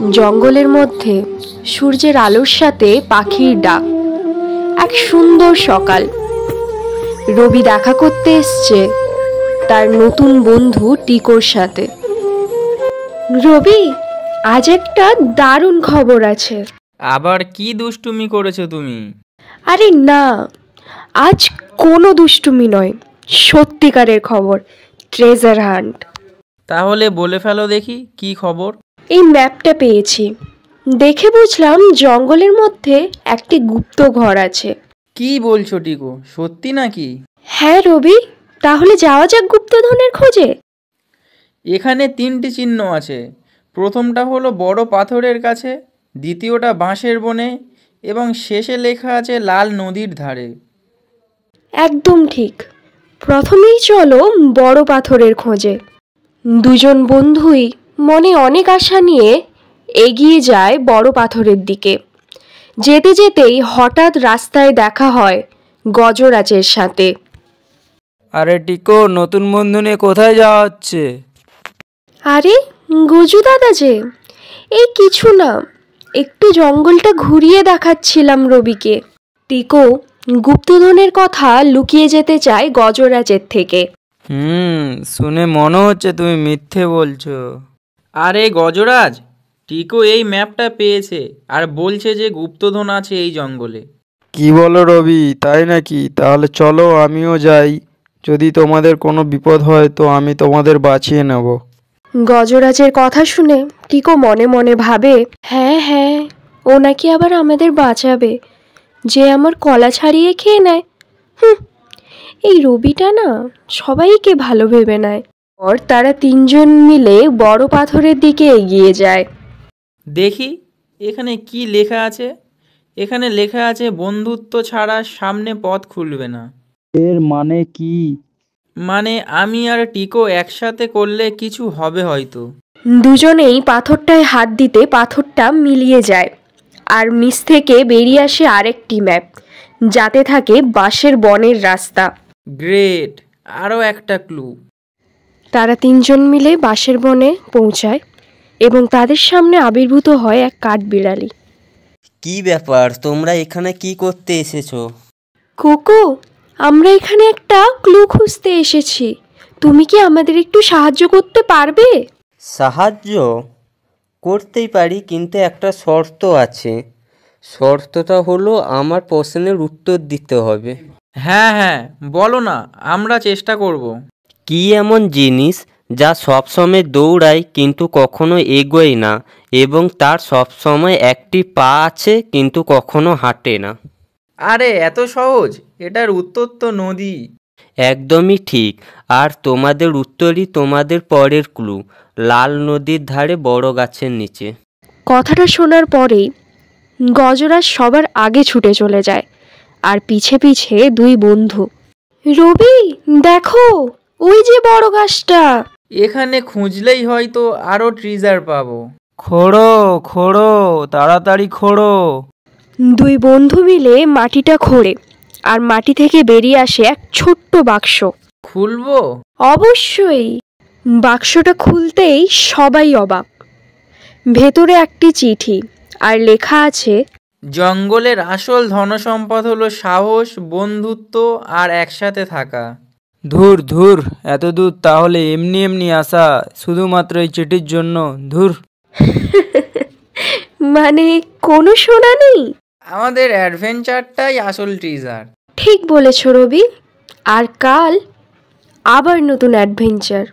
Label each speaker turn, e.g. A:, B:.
A: জঙ্গলের মধ্যে সূর্যের আলোর সাথে পাখির ডাক। এক সুন্দর সকাল। রবি দেখা করতে এসছে তার নতুন বন্ধু টিকোর সাথে। রবি, আজ একটা দারুণ খবর আছে।
B: আবার কি দুষ্টুমি করেছো তুমি?
A: আরে না, আজ কোনো দুষ্টুমি নয়, সত্যিকারের খবর। Treasure hunt.
B: তাহলে বলে ফেলো দেখি কি খবর।
A: এই ম্যাপটা পেয়েছি, দেখে বুঝলাম জঙ্গলের মধ্যে একটি গুপ্ত ঘর আছে।
B: কি বলছো টিকো, সত্যি নাকি?
A: হ্যাঁ রবি, তাহলে যাওয়া যাক গুপ্তধনের খোঁজে।
B: এখানে 3টি চিহ্ন আছে। প্রথমটা হলো বড় পাথরের কাছে, দ্বিতীয়টা বাঁশের বনে এবং শেষে লেখা আছে লাল নদীর ধারে।
A: একদম ঠিক। প্রথমেই চলো বড় পাথরের খোঁজে। দুজন বন্ধুই মনে অনেক আশা নিয়ে এগিয়ে যায় বড় পাথরের দিকে। যেতে যেতেই হঠাৎ রাস্তায় দেখা হয় গজরাজের সাথে।
C: আরে টিকো, নতুন বন্ধু নিয়ে কোথায় যাওয়া হচ্ছে?
A: আরে গজু দাদা যে, এই কিছু না, একটু জঙ্গলটা ঘুরিয়ে দেখাচ্ছিলাম রবিকে। টিকো গুপ্তধনের কথা লুকিয়ে যেতে চায় গজরাজের থেকে।
C: শুনে মনে হচ্ছে তুমি মিথ্যে বলছো।
B: আরে গজরাজ, টিকো এই ম্যাপটা পেয়েছে আর বলছে যে গুপ্তধন আছে এই জঙ্গলে।
C: কি বলো রবি, তাই নাকি? তাহলে চলো আমিও যাই। যদি তোমাদের কোনো বিপদ হয় তো আমি তোমাদের বাঁচিয়ে নেব।
A: গজরাজের কথা শুনে টিকো মনে মনে ভাবে, হ্যাঁ হ্যাঁ, ও নাকি আবার আমাদের বাঁচাবে, যে আমার কলা ছাড়িয়ে খেয়ে নেয়। এই রবিটা না সবাইকে ভালো ভেবে নেয়। পর তারা তিনজন মিলে বড় পাথরের দিকে এগিয়ে যায়।
B: দেখি এখানে কি লেখা আছে। এখানে লেখা আছে বন্ধুত্ব ছাড়া সামনে পথ খুলবে না।
C: এর মানে কি?
B: মানে আমি আর টিকো একসাথে করলে কিছু হবে হয়তো।
A: দুজনেই পাথরটায় হাত দিতে পাথরটা মিলিয়ে যায়, আর নিচ থেকে বেরিয়ে আসে আরেকটি ম্যাপ, যাতে থাকে বাঁশের বনের রাস্তা।
B: গ্রেট, আরও একটা ক্লু।
A: তারা তিনজন মিলে বাঁশের বনে পৌঁছায় এবং তাদের সামনে আবির্ভূত হয় এক কাঠবিড়ালি।
D: কি ব্যাপার, তোমরা এখানে কি করতে এসেছো?
A: কোকো, আমরা এখানে একটা ক্লু খুঁজতে এসেছি। তুমি কি আমাদের একটু সাহায্য করতে পারবে?
D: সাহায্য করতেই পারি, কিন্তু একটা শর্ত আছে। শর্তটা হলো আমার প্রশ্নের উত্তর দিতে হবে।
B: হ্যাঁ হ্যাঁ, বলো না, আমরা চেষ্টা করব।
D: কি এমন জিনিস যা সবসময় দৌড়ায় কিন্তু কখনো এগোয় না, এবং তার সবসময় একটি পা আছে কিন্তু কখনো হাঁটে না?
B: আরে এত সহজ, এটার উত্তর তো নদী।
D: একদমই ঠিক। আর তোমাদের উত্তরই তোমাদের পরের ক্লু, লাল নদীর ধারে বড় গাছের নিচে।
A: কথাটা শোনার পরেই গজরাজ সবার আগে ছুটে চলে যায়, আর পিছে পিছে দুই বন্ধু। রবি দেখো, ওই যে বড় গাছটা।
B: এখানে খুঁজলেই হয়তো আরও ট্রিজার পাবো।
C: খোঁড়ো খোঁড়ো, তাড়াতাড়ি খোঁড়ো।
A: দুই বন্ধু মিলে মাটিটা খোঁড়ে, আর মাটি থেকে বেরিয়ে আসে এক ছোট্ট বাক্স।
B: খুলবো?
A: অবশ্যই। বাক্সটা খুলতেই সবাই অবাক। ভেতরে একটি চিঠি, আর লেখা আছে,
B: জঙ্গলের আসল ধনসম্পদ হলো সাহস, বন্ধুত্ব আর একসাথে থাকা।
C: ধুর ধুর, এত দূর তাহলে এমনি এমনি আসা, শুধুমাত্র এই চিঠির জন্য? ধুর।
A: মানে কোনো শোনা নেই।
B: আমাদের অ্যাডভেঞ্চারটাই আসল ট্রিজার।
A: ঠিক বলেছ রবি। আর কাল আবার নতুন অ্যাডভেঞ্চার।